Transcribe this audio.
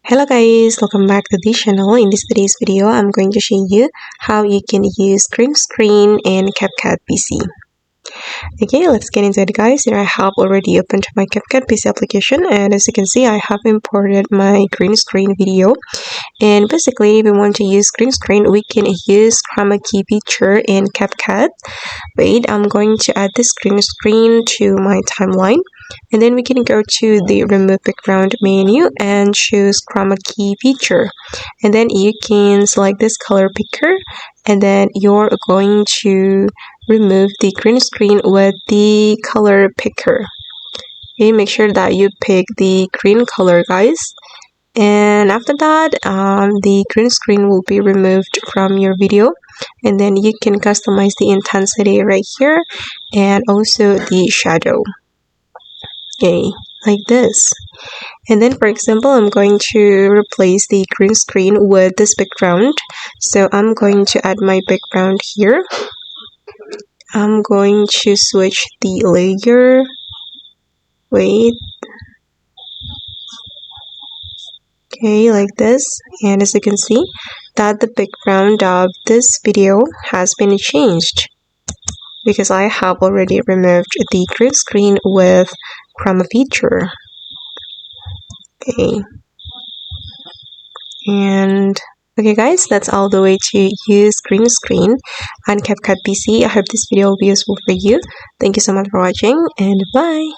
Hello guys, welcome back to this channel. In today's video, I'm going to show you how you can use green screen in CapCut PC. Okay, let's get into it guys. Here I have already opened my CapCut PC application, and as you can see, I have imported my green screen video. And basically, if we want to use green screen, we can use Chroma Key feature in CapCut. Wait, I'm going to add this green screen to my timeline. And then we can go to the remove background menu and choose Chroma Key feature. And then you can select this color picker, and then you're going to remove the green screen with the color picker. Okay, make sure that you pick the green color guys. And after that, the green screen will be removed from your video, and then you can customize the intensity right here and also the shadow. Okay, like this. And then for example, I'm going to replace the green screen with this background. So I'm going to add my background here. I'm going to switch the layer. Wait. Okay, like this. And as you can see, that the background of this video has been changed because I have already removed the green screen with Chroma feature. Okay. And okay guys, that's all the way to use green screen on CapCut PC. I hope this video will be useful for you. Thank you so much for watching, and bye.